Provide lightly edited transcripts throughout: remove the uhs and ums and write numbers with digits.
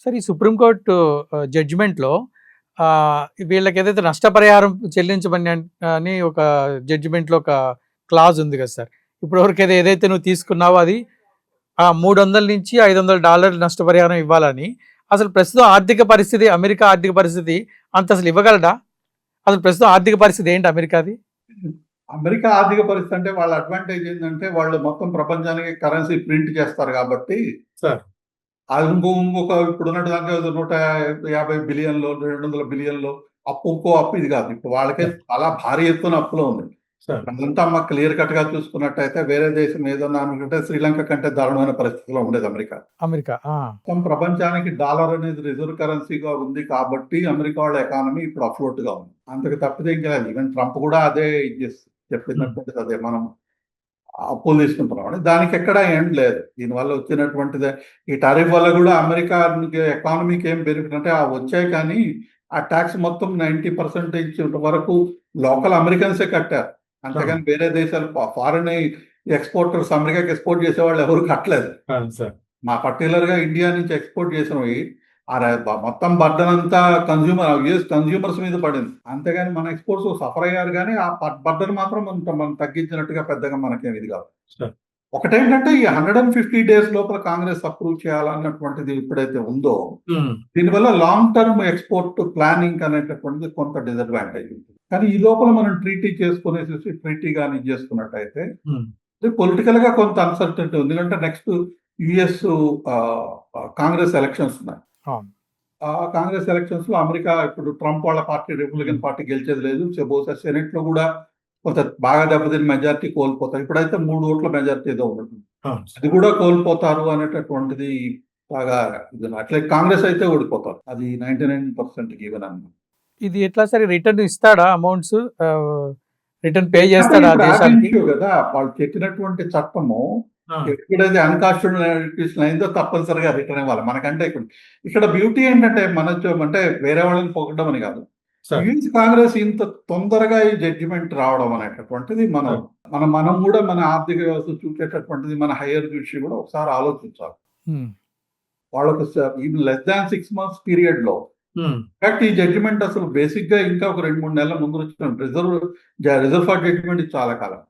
Sir ఈ supreme court జడ్జిమెంట్‌లో వీళ్ళకేదైతే నష్టపరిహారం చెల్లించమని అని ఒక జడ్జిమెంట్‌లో ఒక క్లాజ్ ఉంది కదా సార్. ఇప్పటివరకు ఏదైతే నువ్వు తీసుకున్నావో అది 300-500 నష్టపరిహారం ఇవ్వాలని. అసలు ప్రస్తుతం ఆర్థిక పరిస్థితి, అమెరికా ఆర్థిక పరిస్థితి అంత అసలు ఇవ్వగలడా? అసలు ప్రస్తుతం ఆర్థిక పరిస్థితి ఏంటి అమెరికాది? అమెరికా ఆర్థిక పరిస్థితి అంటే వాళ్ళ అడ్వాంటేజ్ ఏంటంటే వాళ్ళు మొత్తం ప్రపంచానికి కరెన్సీ ప్రింట్ చేస్తారు కాబట్టి సార్ అది ఇంకొక ఇప్పుడున్నట్టు దాకా 150 బిలియన్‌లో, 200 బిలియన్‌లో ఇంకో అప్పు ఇది కాదు. ఇప్పుడు వాళ్ళకే చాలా భారీ ఎత్తున అప్పులో ఉంది. సార్ అదంతా మాకు క్లియర్ కట్‌గా చూసుకున్నట్టయితే వేరే దేశం ఏదన్నా అనుకుంటే శ్రీలంక కంటే దారుణమైన పరిస్థితిలో ఉండేది అమెరికా. అమెరికా మొత్తం ప్రపంచానికి డాలర్ అనేది రిజర్వ్ కరెన్సీగా ఉంది కాబట్టి అమెరికా వాళ్ళ ఎకానమీ ఇప్పుడు అఫ్లోట్‌గా ఉంది. అంతకు తప్పితే ఇంకా లేదు. ఈవెన్ ట్రంప్ కూడా అదే చెప్పినటువంటిది అదే. మనం అప్పులు తీసుకుంటున్నాం. దానికి ఎక్కడ ఎండ్ లేదు. దీనివల్ల వచ్చినటువంటిదే ఈ టారిఫ్ వల్ల కూడా అమెరికా ఎకానమీకి ఏం బెనిఫిట్ అంటే వచ్చాయి కానీ ఆ ట్యాక్స్ మొత్తం 90% వరకు లోకల్ అమెరికన్సే కట్టారు. అంతేగాని వేరే దేశాలు ఫారెన్ ఎక్స్పోర్టర్స్ అమెరికాకి ఎక్స్పోర్ట్ చేసే వాళ్ళు ఎవరు కట్టలేదు. మా పర్టికులర్ గా ఇండియా నుంచి ఎక్స్పోర్ట్ చేసినవి మొత్తం బర్డన్ అంతా యుఎస్ కన్స్యూమర్స్ మీద పడింది. అంతేగాని మన ఎక్స్పోర్ట్స్ సఫర్ అయ్యారు కానీ ఆ బర్డన్ మాత్రం మనం తగ్గించినట్టుగా పెద్దగా మనకేం ఇది కాదు. ఒకటేంటంటే ఈ 150 days లోపల కాంగ్రెస్ అప్రూవ్ చేయాలన్నటువంటిది ఎప్పుడైతే ఉందో దీనివల్ల లాంగ్ టర్మ్ ఎక్స్పోర్ట్ ప్లానింగ్ అనేటటువంటిది కొంత డిసడ్వాంటేజ్ ఉంటుంది. కానీ ఈ లోపల మనం ట్రీటీ చేసుకునేసి ట్రీటీ కానీ చేసుకున్నట్టయితే పొలిటికల్ గా కొంత అన్సర్టనిటీ ఉంది. ఎందుకంటే నెక్స్ట్ యుఎస్ కాంగ్రెస్ ఎలక్షన్స్ ఉన్నాయి. కాంగ్రెస్ ఎలక్షన్స్ లో అమెరికా ఇప్పుడు ట్రంప్ వాళ్ళ పార్టీ రిపబ్లికన్ పార్టీ గెలిచేది లేదు. బహుశా సెనెట్ లో కూడా కొంత బాగా దెబ్బతిని మెజారిటీ కోల్పోతారు. ఇప్పుడైతే 3 ఓట్ల మెజారిటీ ఏదో ఉంటుంది. అది కూడా కోల్పోతారు అనేటటువంటిది బాగా అట్లే కాంగ్రెస్ అయితే ఓడిపోతారు. అది 99% ఈవెన్ అన్నమాట. ఇది ఎట్లా సరే రిటర్న్ ఇస్తాడా అమౌంట్స్? రిటర్న్ పే చేస్తాడా కదా వాళ్ళు చెప్పినటువంటి చట్టము ఎప్పుడైతే అన్కాన్స్టిట్యూషనల్ అయిందో తప్పనిసరిగా రిటర్న్ ఇవ్వాలి. మనకంటే ఇక్కడ బ్యూటీ ఏంటంటే అంటే వేరే వాళ్ళని పొగడం అని కాదు. యూఎస్ కాంగ్రెస్ ఇంత తొందరగా ఈ జడ్జిమెంట్ రావడం అనేటటువంటిది మనం కూడా మన ఆర్థిక వ్యవస్థ చూసేటటువంటిది మన హైయర్ జుడిషియరీ కూడా ఒకసారి ఆలోచించాలి. వాళ్ళకు లెస్ దాన్ 6 months పీరియడ్ లో ఈ జడ్జిమెంట్ అసలు బేసిక్ గా ఇంకా ఒక 2-3 నెలల ముందు వచ్చిన రిజర్వ్ ఫర్ జడ్జిమెంట్ చాలా కాలం.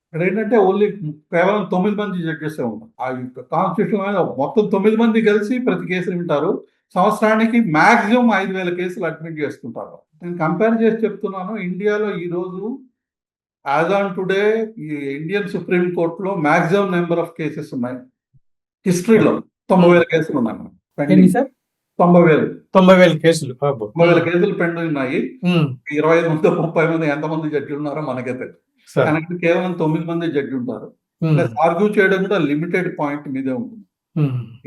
ఇక్కడ ఏంటంటే ఓన్లీ కేవలం 9 మంది జడ్జెస్ ఉంటారు. ఆ కాన్స్టిట్యూషన్ మొత్తం 9 మంది కలిసి ప్రతి కేసు వింటారు. సంవత్సరానికి మాక్సిమం 5,000 కేసులు అడ్మిట్ చేసుకుంటారు. నేను కంపేర్ చేసి చెప్తున్నాను. ఇండియాలో ఈ రోజు యాజ్ ఆన్ టుడే ఈ ఇండియన్ సుప్రీం కోర్టులో మాక్సిమం నెంబర్ ఆఫ్ కేసెస్ ఉన్నాయి. హిస్టరీలో 90,000 కేసులు ఉన్నాయి. 90,000 కేసులు 90,000 కేసులు పెండింగ్ ఉన్నాయి. 25 మంది 30 మంది ఎంతమంది జడ్జిలు ఉన్నారో మనకే తెలియదు. కనుక కేవలం 9 మంది జడ్జి ఉంటారు. ప్లస్ ఆర్గ్యూ చేయడం కూడా లిమిటెడ్ పాయింట్ మీదే ఉంటుంది.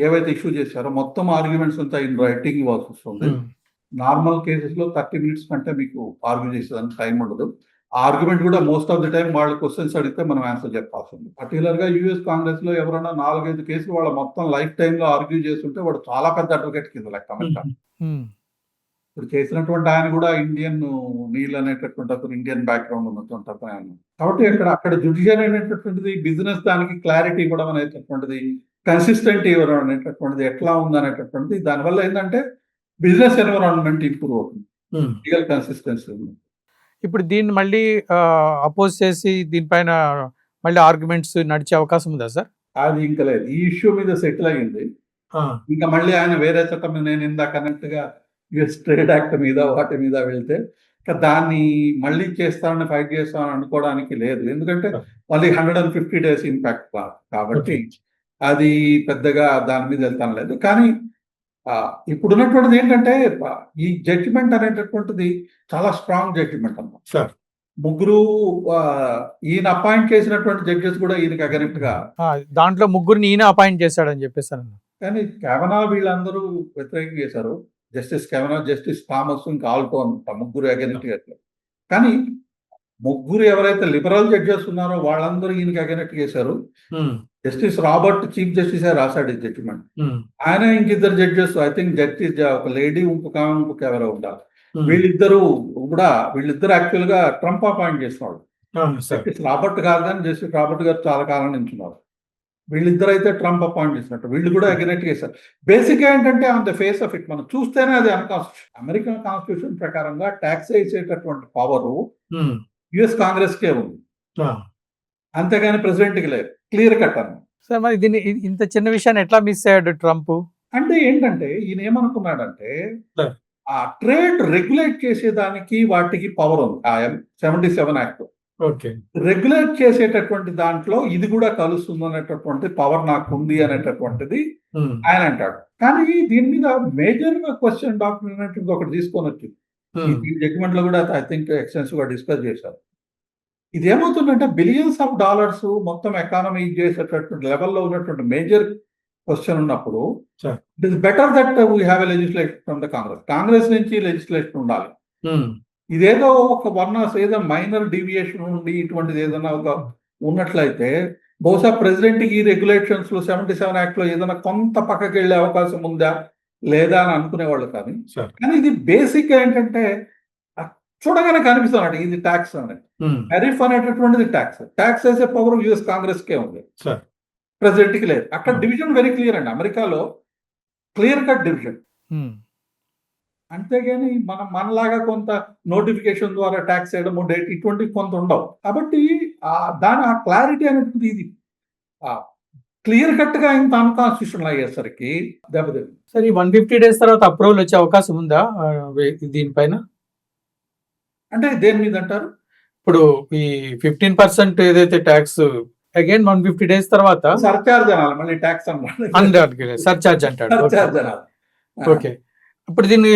ఏవైతే ఇష్యూ చేశారో మొత్తం ఆర్గ్యుమెంట్స్ అంతా ఇన్ రైటింగ్ ఇవ్వాల్సి వస్తుంది. నార్మల్ కేసెస్ లో 30 minutes కంటే మీకు ఆర్గ్యూ చేసేదానికి టైం ఉండదు. ఆర్గ్యుమెంట్ కూడా మోస్ట్ ఆఫ్ ది టైం వాళ్ళు క్వశ్చన్స్ అడిగితే మనం ఆన్సర్ చెప్పాల్సి ఉంది. పర్టికులర్ గా యూఎస్ కాంగ్రెస్ లో ఎవరైనా 4-5 కేసులు వాళ్ళ మొత్తం లైఫ్ టైమ్ లో ఆర్గ్యూ చేస్తుంటే వాడు చాలా పెద్ద అడ్వకేట్ కింద లెక్క అమెరికా. ఇప్పుడు చేసినటువంటి ఆయన కూడా ఇండియన్ నీల్ అనేటటువంటి అతను ఇండియన్ బ్యాక్గ్రౌండ్ ఉన్నటువంటి ఆయన. కాబట్టి అక్కడ జుడిషియరీ అనేటటువంటిది బిజినెస్ దానికి క్లారిటీ ఇవ్వడం అనేటటువంటిది కన్సిస్టెంట్ ఇవ్వడం అనేటటువంటిది ఎట్లా ఉంది అనేటటువంటిది దానివల్ల ఏంటంటే బిజినెస్ ఎన్విరాన్మెంట్ ఇంప్రూవ్ అవుతుంది. లీగల్ కన్సిస్టెన్సీ ఉంది. ఇప్పుడు దీన్ని మళ్ళీ అపోజ్ చేసి దీనిపైన మళ్ళీ ఆర్గ్యుమెంట్స్ నడిచే అవకాశం ఉందా సార్? అది ఇంకా లేదు. ఈ ఇష్యూ మీద సెటిల్ అయ్యింది. ఇంకా మళ్ళీ ఆయన వేరే చట్టం మీద నేను ఇందాక అన్నట్టుగా యుఎస్ ట్రేడ్ యాక్ట్ మీద వాటి మీద వెళ్తే దాన్ని మళ్ళీ చేస్తానని ఫైట్ చేస్తానని అనుకోవడానికి లేదు. ఎందుకంటే మళ్ళీ 150 days ఇంపాక్ట్ కాబట్టి అది పెద్దగా దాని మీద వెళ్తాను లేదు. కానీ ఇప్పుడున్నటువంటిది ఏంటంటే ఈ జడ్జిమెంట్ అనేటటువంటిది చాలా స్ట్రాంగ్ జడ్జిమెంట్ అన్నమాట. ముగ్గురు ఈయన అపాయింట్ చేసినటువంటి జడ్జెస్ కూడా ఈయనకి అగెనిస్ట్ గా దాంట్లో ముగ్గురిని ఈయన అపాయింట్ చేశాడని చెప్పేసాను. కానీ కెవనా వీళ్ళందరూ వ్యతిరేకం చేశారు. జస్టిస్ కెవనా, జస్టిస్ థామస్, ఇంకా ఆల్టో అంట ముగ్గురు అగెనిస్ట్ చేశారు. కానీ ముగ్గురు ఎవరైతే లిబరల్ జడ్జెస్ ఉన్నారో వాళ్ళందరూ ఈయనకి అగెనిస్ట్ చేశారు. జస్టిస్ రాబర్ట్ చీఫ్ జస్టిస్ రాశాడు ఈ జడ్జిమెంట్. ఆయన ఇంకిద్దరు జడ్జెస్ ఐ థింక్ జస్టిస్ ఒక లేడీ ఇంకొక ఎవరో ఉంటారు. వీళ్ళిద్దరు యాక్చువల్ గా ట్రంప్ అపాయింట్ చేస్తున్నాడు. జస్టిస్ రాబర్ట్ కాదు కానీ జస్టిస్ రాబర్ట్ గారు చాలా కాలం నుంచి ఉన్నారు. వీళ్ళిద్దరైతే ట్రంప్ అపాయింట్ చేసినట్టు వీళ్ళు కూడా అగ్రెట్ చేశారు. బేసిక్ ఏంటంటే on the face of it మనం చూస్తేనే అది అన్కాన్స్టిట్యూషన్. అమెరికన్ కాన్స్టిట్యూషన్ ప్రకారంగా ట్యాక్స్ వేసేటటువంటి పవరు యుఎస్ కాంగ్రెస్కే ఉంది, అంతేగాని ప్రెసిడెంట్కి లేదు. క్లియర్ కట్ అన్న. సార్ మరి దీన్ని ఇంత చిన్న విషయాన్ని ఎట్లా మిస్ అయ్యాడు ట్రంప్? అంటే ఏంటంటే ఈయన ఏమనుకున్నాడంటే Sir. ఆ ట్రేడ్ రెగ్యులేట్ చేసేదానికి వాటికి పవర్ ఉంది ఆ 77 యాక్ట్. ఓకే. రెగ్యులేట్ చేసేటటువంటి దాంట్లో ఇది కూడా కలుస్తుంది అనేటటువంటి పవర్ నాకు ఉంది అనేటటువంటిది ఆయన అంటాడు. కానీ దీని మీద మేజర్ గా క్వశ్చన్ డాక్టర్ ఒకటి తీసుకొని వచ్చింది. ఈ జడ్జిమెంట్ లో కూడా ఐ థింక్ ఎక్స్టెన్సివ్ గా డిస్కస్ చేశారు. ఇది ఏమవుతుందంటే బిలియన్స్ ఆఫ్ డాలర్స్ మొత్తం ఎకానమీ చేసేటటువంటి లెవెల్లో ఉన్నటువంటి మేజర్ క్వశ్చన్ ఉన్నప్పుడు Sir. It is better that we have a legislation from the Congress నుంచి లెజిస్లేషన్ ఉండాలి. ఇదేదో ఒక ఏదో మైనర్ డీవియేషన్ ఉండి ఇటువంటిది ఏదైనా ఒక ఉన్నట్లయితే బహుశా ప్రెసిడెంట్ కి రెగ్యులేషన్స్ లో 77 యాక్ట్ లో ఏదైనా కొంత పక్కకి వెళ్ళే అవకాశం ఉందా లేదా అని అనుకునేవాళ్ళు. కానీ ఇది బేసిక్ ఏంటంటే చూడగానే కనిపిస్తున్నట్టు ఇది ట్యాక్స్ అనేది. టెరిఫ్ అనేటటువంటిది ట్యాక్స్ వేసే పవర్ యుఎస్ కాంగ్రెస్ కే ఉంది, ప్రెసిడెంట్ కి లేదు. అక్కడ డివిజన్ వెరీ క్లియర్ అండి. అమెరికాలో క్లియర్ కట్ డివిజన్. అంతేగాని మనలాగా కొంత నోటిఫికేషన్ ద్వారా ట్యాక్స్ వేయడము డేట్ ఇటువంటివి కొంత ఉండవు. కాబట్టి దాని ఆ క్లారిటీ అనేది ఇది క్లియర్ కట్ గా ఇంత అన్కాన్స్టిట్యూషనల్ అయ్యేసరికి దెబ్బతింది. సరే, ఈ 150 days తర్వాత అప్రూవల్ వచ్చే అవకాశం ఉందా దీనిపైన? అంటే దేని మీద అంటారు? ఇప్పుడు ఈ 15% ఏదైతే ట్యాక్స్ అగైన్ 150 days తర్వాత సర్చార్జ్ అనాలి, మళ్ళీ ట్యాక్స్ అన్నాడు, సర్చార్జ్ అంటాడు. సర్చార్జ్ అనాలి. ఓకే. ఇప్పుడు దీన్ని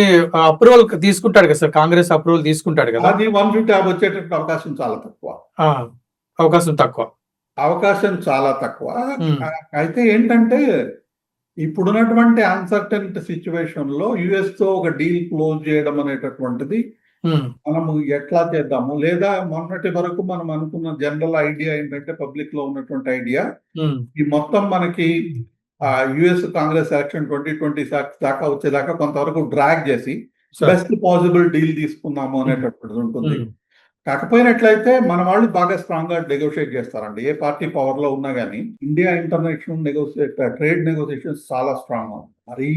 అప్రూవల్ తీసుకుంటాడు కదా సార్, కాంగ్రెస్ అప్రూవల్ తీసుకుంటాడు కదా. అది 150 వచ్చేటట్టు అవకాశం చాలా తక్కువ. అవకాశం చాలా తక్కువ. అయితే ఏంటంటే ఇప్పుడున్నటువంటి అన్సర్టన్ సిచ్యువేషన్ లో యుఎస్ తో ఒక డీల్ క్లోజ్ చేయడం అనేటటువంటిది మనము ఎట్లా చేద్దాము, లేదా మొన్నటి వరకు మనం అనుకున్న జనరల్ ఐడియా ఏంటంటే పబ్లిక్ లో ఉన్నటువంటి ఐడియా ఈ మొత్తం మనకి యుఎస్ కాంగ్రెస్ ఎలక్షన్ 2020 దాకా వచ్చేదాకా కొంతవరకు డ్రాగ్ చేసి బెస్ట్ పాసిబుల్ డీల్ తీసుకుందాము అనేటటువంటిది ఉంటుంది. కాకపోయినట్లయితే మన వాళ్ళు బాగా స్ట్రాంగ్ గా నెగోషియేట్ చేస్తారండి. ఏ పార్టీ పవర్ లో ఉన్నా కానీ ఇండియా ఇంటర్నేషనల్ ట్రేడ్ నెగోషియేషన్స్ చాలా స్ట్రాంగ్ ఉంది. మరీ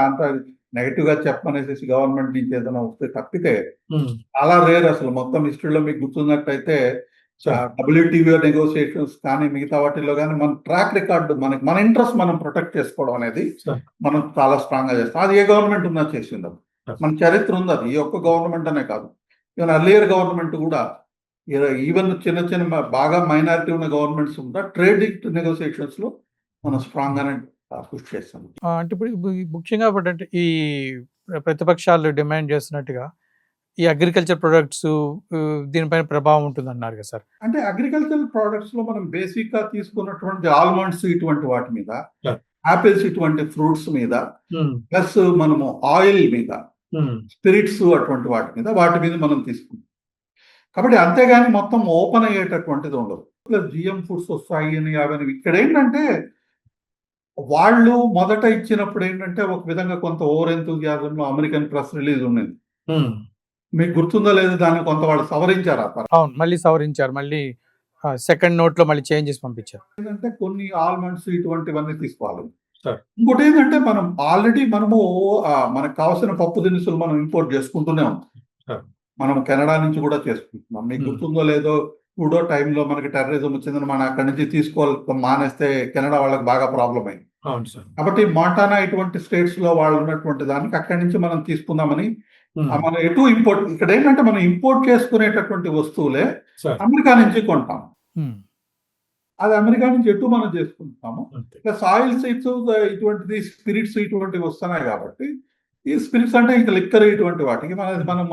అంత నెగటివ్ గా చెప్పనేసి గవర్నమెంట్ నుంచి ఏదైనా వస్తే తప్పితే చాలా రేర్. అసలు మొత్తం హిస్టరీలో మీకు గుర్తున్నట్టయితే WTO నెగోషియేషన్స్ కానీ మిగతా వాటిల్లో కానీ మన ట్రాక్ రికార్డు మన ఇంట్రెస్ట్ మనం ప్రొటెక్ట్ చేసుకోవడం అనేది మనం చాలా స్ట్రాంగ్ గా చేస్తాం. అది ఏ గవర్నమెంట్ ఉన్నా చేసింది. మన చరిత్ర ఉంది. అది ఈ ఒక్క గవర్నమెంట్ అనే కాదు, ఈవెన్ అర్లియర్ గవర్నమెంట్ కూడా, ఈవెన్ చిన్న బాగా మైనారిటీ ఉన్న గవర్నమెంట్స్ కూడా ట్రేడ్ నెగోషియేషన్స్ లో మనం స్ట్రాంగ్ గానే కృషి చేస్తాం. అంటే ఇప్పుడు ముఖ్యంగా అంటే ఈ ప్రతిపక్షాలు డిమాండ్ చేస్తున్నట్టుగా ఈ అగ్రికల్చర్ ప్రొడక్ట్స్ దీనిపైన ప్రభావం ఉంటుంది అన్నారు కదా సార్. అంటే అగ్రికల్చర్ ప్రొడక్ట్స్ లో మనం బేసిక్ గా తీసుకున్నటువంటి ఆల్మండ్స్ ఇటువంటి వాటి మీద, ఆపిల్స్ ఇటువంటి ఫ్రూట్స్ మీద, ప్లస్ మనము ఆయిల్ మీద, స్పిరిట్స్ అటువంటి వాటి మీద మనం తీసుకుంటాం. కాబట్టి అంతేగాని మొత్తం ఓపెన్ అయ్యేటటువంటిది ఉండదు. ప్లస్ జిఎం ఫుడ్స్ వస్తాయి అని అవన్నీ. ఇక్కడ ఏంటంటే వాళ్ళు మొదట ఇచ్చినప్పుడు ఏంటంటే ఒక విధంగా కొంత ఓవర్ ఎంతూజియాజంలో అమెరికన్ ప్రెస్ రిలీజ్ ఉండేది. మీకు గుర్తుందో లేదో దాన్ని కొంత వాళ్ళు సవరించారు. అవును, మళ్ళీ సవరించారు. మళ్ళీ సెకండ్ నోట్ లో మళ్ళీ చేంజెస్ పంపించారు. ఏంటంటే కొన్ని ఆల్మండ్స్ ఇటువంటివన్నీ తీసుకోవాలి. ఇంకోటి ఏంటంటే మనము మనకు కావాల్సిన పప్పు దినుసులు మనం ఇంపోర్ట్ చేసుకుంటూనే ఉంటాం. మనం కెనడా నుంచి కూడా చేసుకుంటున్నాం. మీకు గుర్తుందో లేదో టూడో టైంలో మనకి టెర్రరిజం వచ్చిందని మనం అక్కడి నుంచి తీసుకోవాలి మానేస్తే కెనడా వాళ్ళకి బాగా ప్రాబ్లం అయింది. కాబట్టి మాంటానా ఇటువంటి స్టేట్స్ లో వాళ్ళు ఉన్నటువంటి దానికి అక్కడి నుంచి మనం తీసుకుందామని మనం ఎటు ఇంపోర్ట్, ఇక్కడ ఏంటంటే మనం ఇంపోర్ట్ చేసుకునేటటువంటి వస్తువులే అమెరికా నుంచి కొంటాం. అది అమెరికా నుంచి ఎటు మనం చేసుకుంటాము. ప్లస్ ఆయిల్ సీడ్స్ ఇటువంటిది, స్పిరిట్స్ ఇటువంటివి వస్తున్నాయి. కాబట్టి ఈ స్పిరిట్స్ అంటే ఇంకా లిక్కర్ ఇటువంటి వాటికి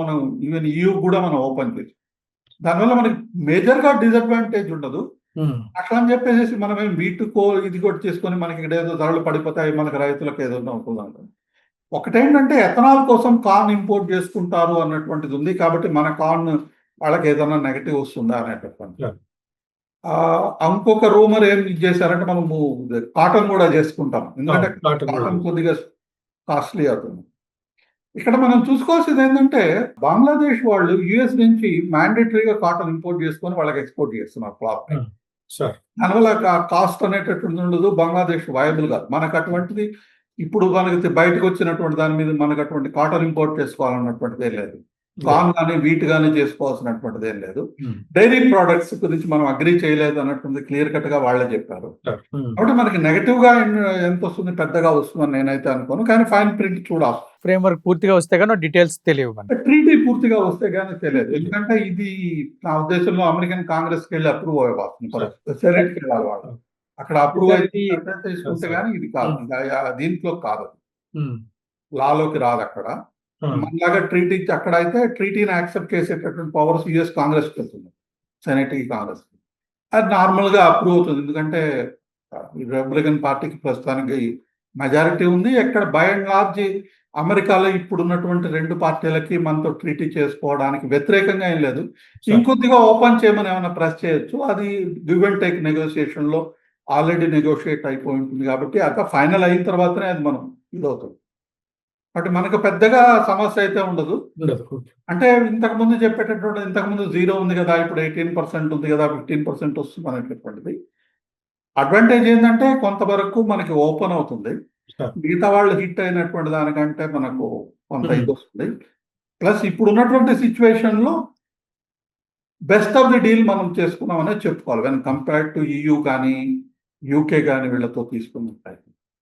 మనం ఈవెన్ EU కూడా మనం ఓపెన్ చేసి, దానివల్ల మనకి మేజర్ గా డిసడ్వాంటేజ్ ఉండదు. అట్లా అని చెప్పేసి మనం వీటికో ఇది కూడా చేసుకొని మనకి ఇక్కడ ఏదో ధరలు పడిపోతాయి, మనకి రైతులకు ఏదో అవుతుంది. ఒకటేంటంటే ఎథనాల్ కోసం కార్న్ ఇంపోర్ట్ చేసుకుంటారు అన్నటువంటిది ఉంది. కాబట్టి మన కార్న్ వాళ్ళకి ఏదైనా నెగటివ్ వస్తుందా అనేటటువంటి. ఇంకొక రూమర్ ఏం చేశారంటే మనము కాటన్ కూడా చేసుకుంటాం, ఎందుకంటే కాటన్ కొద్దిగా కాస్ట్లీ అవుతుంది. ఇక్కడ మనం చూసుకోవాల్సింది ఏంటంటే బంగ్లాదేశ్ వాళ్ళు యుఎస్ నుంచి మ్యాండేటరీగా కాటన్ ఇంపోర్ట్ చేసుకొని వాళ్ళకి ఎక్స్పోర్ట్ చేస్తున్నారు క్లాత్. సార్ దానివల్ల కాస్ట్ అనేటటువంటిది ఉండదు, బంగ్లాదేశ్ వయబుల్ కాదు. మనకు అటువంటిది ఇప్పుడు మనకి బయటకు వచ్చినటువంటి దాని మీద మనకు అటువంటి కాటన్ ఇంపోర్ట్ చేసుకోవాలన్నటువంటిదే లేదు. కార్న్ కానీ వీట్ కానీ చేసుకోవాల్సినటువంటిది ఏం లేదు. డైరీ ప్రోడక్ట్స్ గురించి మనం అగ్రీ చేయలేదు అన్నటువంటి క్లియర్ కట్ గా వాళ్ళే చెప్పారు. కాబట్టి మనకి నెగటివ్ గా ఎంత వస్తుంది, పెద్దగా వస్తుందని నేనైతే అనుకోను. కానీ ఫైన్ ప్రింట్ చూడాలి. ఫ్రేమ్ వర్క్ పూర్తిగా వస్తే కానీ డీటెయిల్స్ తెలియవు మనకి. ట్రీటీ పూర్తిగా వస్తే కానీ తెలియదు. ఎందుకంటే ఇది నా ఉద్దేశంలో అమెరికన్ కాంగ్రెస్ కి వెళ్ళి అప్రూవ్ అవ్వాలి, సెనెట్ కి వెళ్ళాలి వాళ్ళు. అక్కడ అప్రూవ్ అయితే తీసుకుంటే కానీ ఇది కాదు, దీంట్లో కాదు, లాలోకి రాదు. అక్కడ మనలాగా ట్రీటీ అక్కడ అయితే ట్రీటీని యాక్సెప్ట్ చేసేటటువంటి పవర్స్ యుఎస్ కాంగ్రెస్ కి వెళ్తుంది, సెనెట్ కి కాంగ్రెస్ కి. అది నార్మల్ గా అప్రూవ్ అవుతుంది. ఎందుకంటే రిపబ్లికన్ పార్టీకి ప్రస్తుతానికి మెజారిటీ ఉంది. ఎక్కడ బై అండ్ లార్జ్ అమెరికాలో ఇప్పుడున్నటువంటి రెండు పార్టీలకి మనతో ట్రీటీ చేసుకోవడానికి వ్యతిరేకంగా ఏం లేదు. ఇంకొద్దిగా ఓపెన్ చేయమని ఏమైనా ప్రెస్ చేయొచ్చు. అది గివ్ అండ్ టేక్ నెగోషియేషన్ లో ఆల్రెడీ నెగోషియేట్ అయిపోయి ఉంటుంది. కాబట్టి అక్కడ ఫైనల్ అయిన తర్వాతనే అది మనం ఇదవుతుంది. బట్ మనకు పెద్దగా సమస్య అయితే ఉండదు. అంటే ఇంతకుముందు చెప్పేటటువంటి ఇంతకుముందు 0 ఉంది కదా, ఇప్పుడు 18% ఉంది కదా, 15% వస్తుంది అనేటటువంటిది. అడ్వాంటేజ్ ఏంటంటే కొంతవరకు మనకి ఓపెన్ అవుతుంది. మిగతా వాళ్ళు హిట్ అయినటువంటి దానికంటే మనకు కొంత ఇది వస్తుంది. ప్లస్ ఇప్పుడు ఉన్నటువంటి సిచ్యువేషన్ లో బెస్ట్ ఆఫ్ ది డీల్ మనం చేసుకున్నామనే చెప్పుకోవాలి. వెన్ కంపేర్డ్ టు EU కానీ UK కానీ వీళ్ళతో తీసుకున్నట్లయితే.